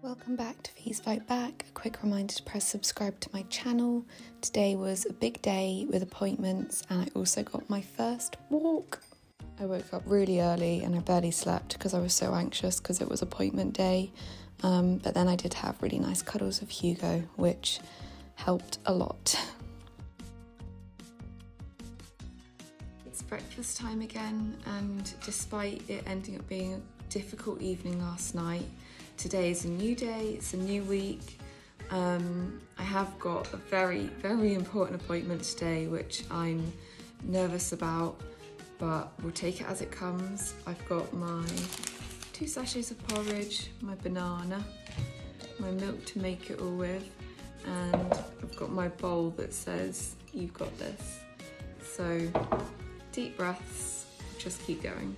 Welcome back to V's Fight Back. A quick reminder to press subscribe to my channel. Today was a big day with appointments and I also got my first walk. I woke up really early and I barely slept because I was so anxious because it was appointment day. But then I did have really nice cuddles of Hugo, which helped a lot. It's breakfast time again, and despite it ending up being a difficult evening last night, today is a new day, it's a new week. I have got a very, very important appointment today, which I'm nervous about, but we'll take it as it comes. I've got my 2 sachets of porridge, my banana, my milk to make it all with, and I've got my bowl that says, "You've got this." So, deep breaths, just keep going.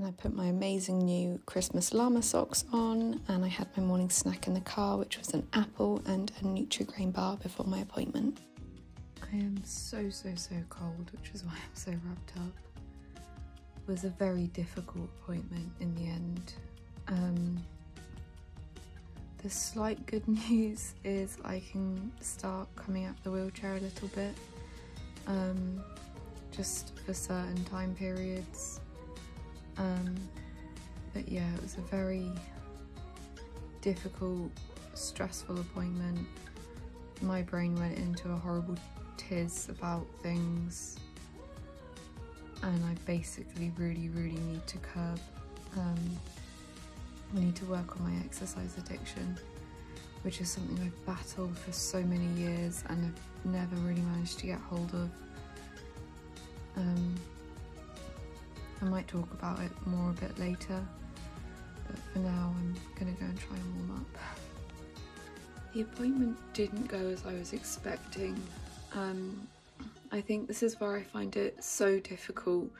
I put my amazing new Christmas llama socks on and I had my morning snack in the car, which was an apple and a Nutri-Grain bar before my appointment. I am so cold, which is why I'm so wrapped up. It was a very difficult appointment in the end. The slight good news is I can start coming out the wheelchair a little bit, just for certain time periods. But yeah, it was a very difficult, stressful appointment. My brain went into a horrible tiz about things and I basically really need to curb. I need to work on my exercise addiction, which is something I've battled for so many years and I've never really managed to get hold of. I might talk about it more a bit later, but for now I'm gonna go and try and warm up. The appointment didn't go as I was expecting. I think this is where I find it so difficult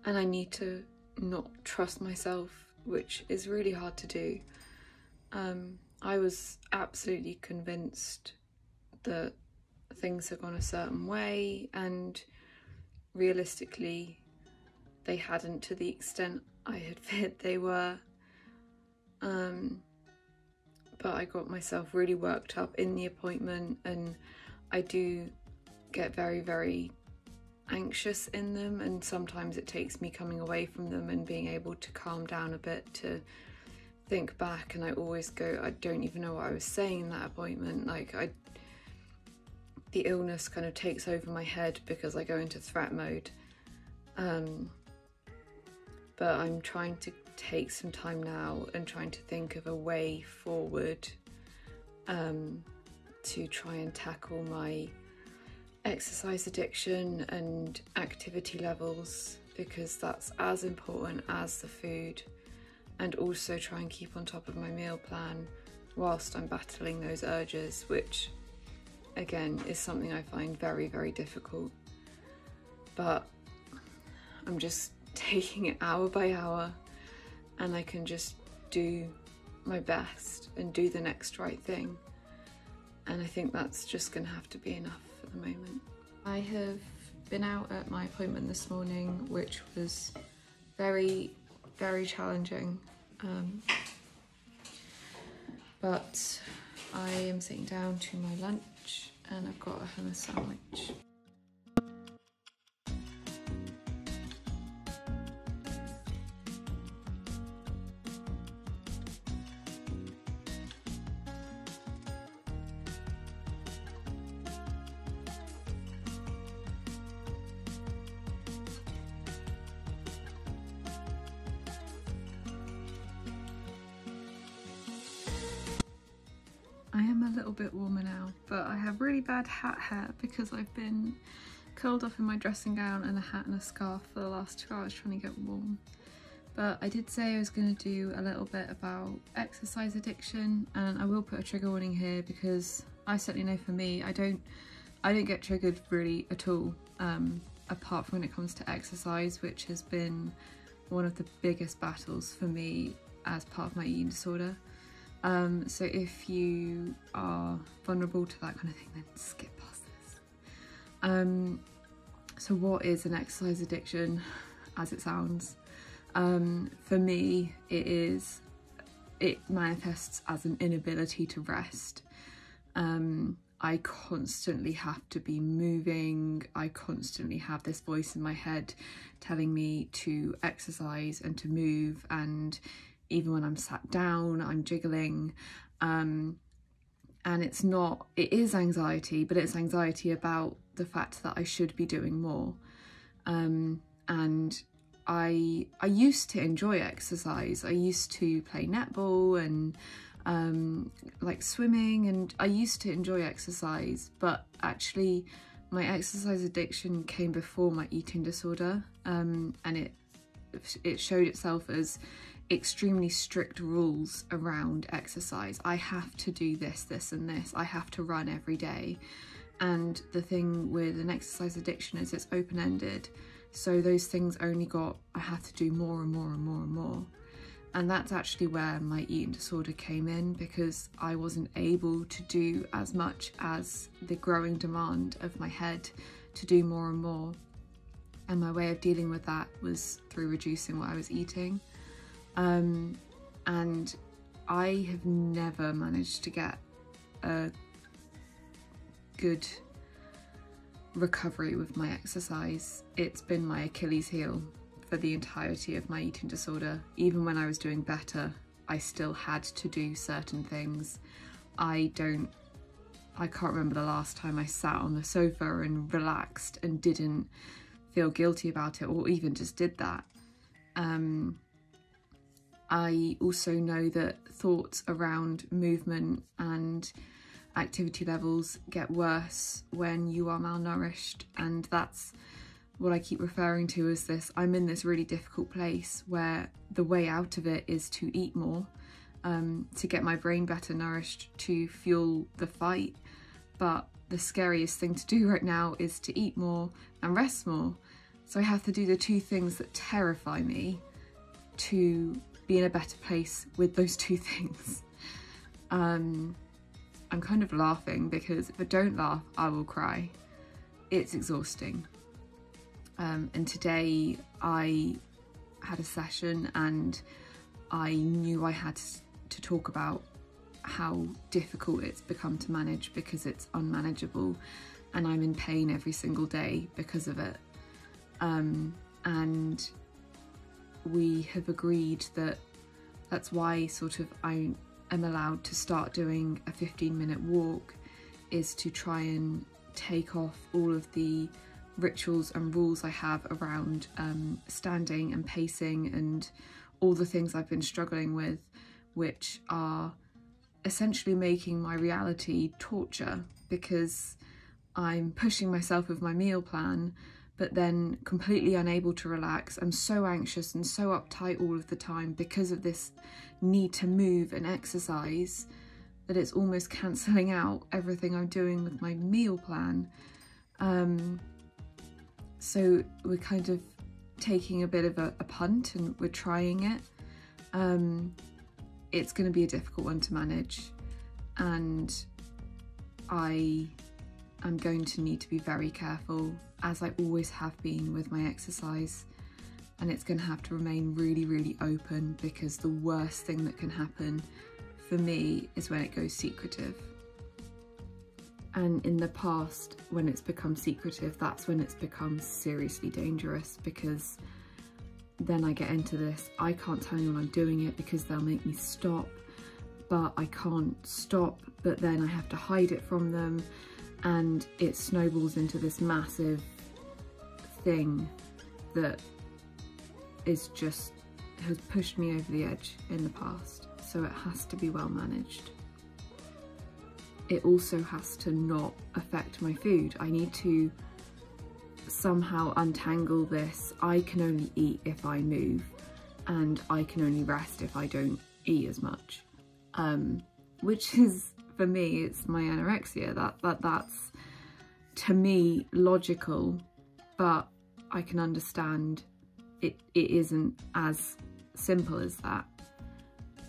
and I need to not trust myself, which is really hard to do. I was absolutely convinced that things had gone a certain way and realistically they hadn't to the extent I had feared they were. But I got myself really worked up in the appointment and I do get very anxious in them, and sometimes it takes me coming away from them and being able to calm down a bit to think back, and I always go, I don't even know what I was saying in that appointment. Like the illness kind of takes over my head because I go into threat mode. But I'm trying to take some time now and trying to think of a way forward to try and tackle my exercise addiction and activity levels, because that's as important as the food, and also try and keep on top of my meal plan whilst I'm battling those urges, which again is something I find very difficult. But I'm just taking it hour by hour and I can just do my best and do the next right thing, and I think that's just gonna have to be enough for the moment. I have been out at my appointment this morning, which was very challenging, but I am sitting down to my lunch and I've got a hummus sandwich. I am a little bit warmer now, but I have really bad hat hair because I've been curled up in my dressing gown and a hat and a scarf for the last 2 hours trying to get warm. but I did say I was going to do a little bit about exercise addiction, and I will put a trigger warning here because I certainly know for me, I don't get triggered really at all, apart from when it comes to exercise, which has been one of the biggest battles for me as part of my eating disorder. So if you are vulnerable to that kind of thing, then skip past this. So what is an exercise addiction, as it sounds? For me, it manifests as an inability to rest. I constantly have to be moving. I constantly have this voice in my head telling me to exercise and to move, and even when I'm sat down, I'm jiggling. And it is anxiety, but it's anxiety about the fact that I should be doing more. And I used to enjoy exercise. I used to play netball and like swimming, and I used to enjoy exercise, but actually my exercise addiction came before my eating disorder, and it showed itself as extremely strict rules around exercise. I have to do this, this and this. I have to run every day. And the thing with an exercise addiction is it's open-ended, so those things only I have to do more and more and more and more. And that's actually where my eating disorder came in, because I wasn't able to do as much as the growing demand of my head to do more and more. And my way of dealing with that was through reducing what I was eating. And I have never managed to get a good recovery with my exercise. It's been my Achilles heel for the entirety of my eating disorder. Even when I was doing better, I still had to do certain things. I can't remember the last time I sat on the sofa and relaxed and didn't feel guilty about it, or even just did that. I also know that thoughts around movement and activity levels get worse when you are malnourished, and that's what I keep referring to as this, I'm in this really difficult place where the way out of it is to eat more, to get my brain better nourished, to fuel the fight. But the scariest thing to do right now is to eat more and rest more. So I have to do the two things that terrify me to be in a better place with those two things. I'm kind of laughing because if I don't laugh, I will cry. It's exhausting. And today I had a session and I knew I had to talk about how difficult it's become to manage, because it's unmanageable and I'm in pain every single day because of it. And we have agreed that that's why I am allowed to start doing a 15-minute walk, is to try and take off all of the rituals and rules I have around standing and pacing and all the things I've been struggling with, which are essentially making my reality torture, because I'm pushing myself with my meal plan but then completely unable to relax. I'm so anxious and so uptight all of the time because of this need to move and exercise that it's almost cancelling out everything I'm doing with my meal plan. So we're kind of taking a bit of a punt and we're trying it. It's going to be a difficult one to manage, and I am going to need to be very careful, as I always have been with my exercise, and it's going to have to remain really, really open, because the worst thing that can happen for me is when it goes secretive. And in the past, when it's become secretive, that's when it's become seriously dangerous, because then I get into this, I can't tell anyone I'm doing it because they'll make me stop, but I can't stop, but then I have to hide it from them, and it snowballs into this massive thing that has pushed me over the edge in the past. So it has to be well managed. It also has to not affect my food. I need to somehow untangle this. I can only eat if I move. and I can only rest if I don't eat as much, which is, for me, it's my anorexia. That's to me logical, but I can understand it isn't as simple as that.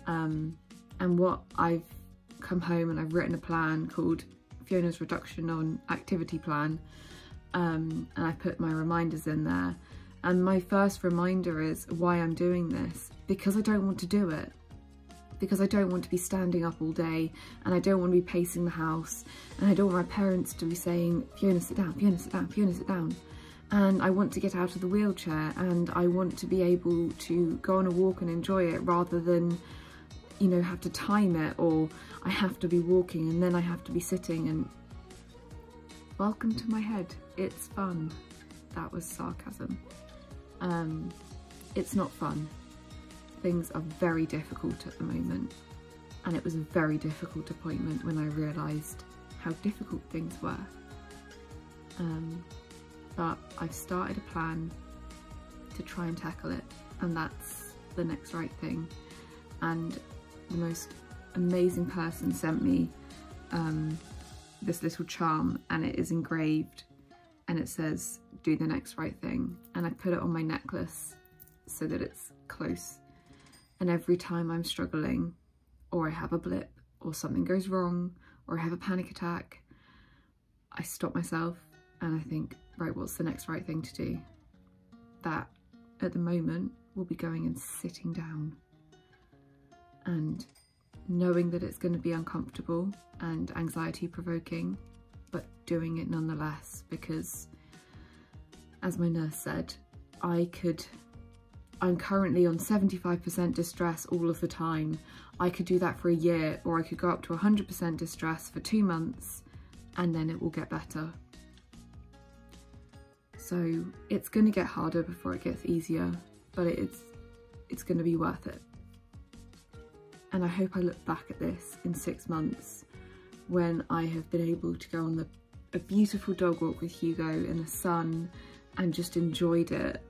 And what I've come home and I've written a plan called Fiona's Reduction on Activity Plan, and I put my reminders in there. And my first reminder is why I'm doing this, because I don't want to do it. Because I don't want to be standing up all day, and I don't want to be pacing the house, and I don't want my parents to be saying, Fiona, sit down, Fiona, sit down, Fiona, sit down. And I want to get out of the wheelchair, and I want to be able to go on a walk and enjoy it, rather than, you know, have to time it, or I have to be walking and then I have to be sitting. And welcome to my head. It's fun. That was sarcasm. It's not fun. Things are very difficult at the moment, and it was a very difficult appointment when I realised how difficult things were. But I've started a plan to try and tackle it, and that's the next right thing. And the most amazing person sent me this little charm, and it is engraved, and it says, do the next right thing. And I put it on my necklace so that it's close. And every time I'm struggling, or I have a blip, or something goes wrong, or I have a panic attack, I stop myself and I think, right, what's the next right thing to do? That, at the moment, will be going and sitting down. And knowing that it's going to be uncomfortable and anxiety provoking, but doing it nonetheless, because as my nurse said, I'm currently on 75% distress all of the time. I could do that for a year, or I could go up to 100% distress for 2 months, and then it will get better. So it's going to get harder before it gets easier, but it's going to be worth it. And I hope I look back at this in 6 months, when I have been able to go on a beautiful dog walk with Hugo in the sun and just enjoyed it,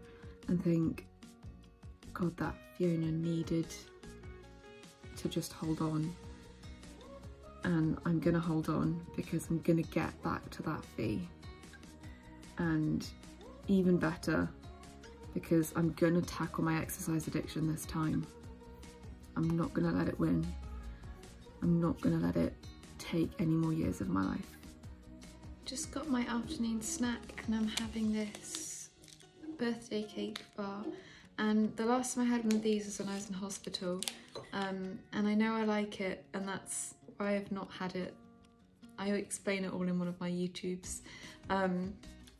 and think, God, that Fiona needed to just hold on. And I'm gonna hold on, because I'm gonna get back to that fee. And even better, because I'm gonna tackle my exercise addiction this time. I'm not gonna let it win. I'm not gonna let it take any more years of my life. Just got my afternoon snack, and I'm having this birthday cake bar. And the last time I had one of these was when I was in hospital, and I know I like it, and that's why I've not had it. I explain it all in one of my YouTubes,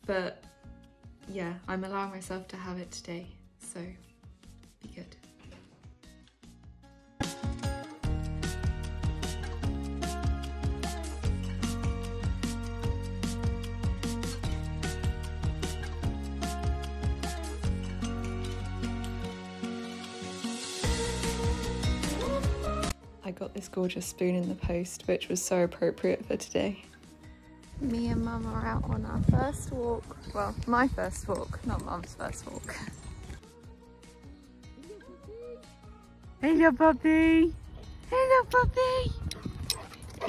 but yeah, I'm allowing myself to have it today, so be good. I got this gorgeous spoon in the post, which was so appropriate for today. Me and Mum are out on our first walk. Well, my first walk, not Mum's first walk. Hello, puppy! Hello, puppy!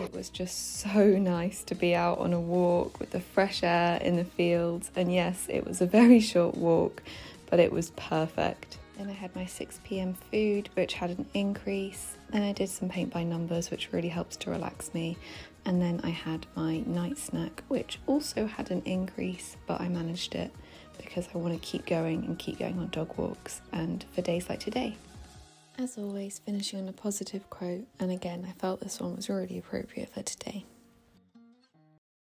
It was just so nice to be out on a walk with the fresh air in the fields. And yes, it was a very short walk, but it was perfect. Then I had my 6 PM food, which had an increase. Then I did some paint by numbers, which really helps to relax me. And then I had my night snack, which also had an increase, but I managed it because I want to keep going and keep going on dog walks, and for days like today. As always, finishing on a positive quote, and again, I felt this one was really appropriate for today.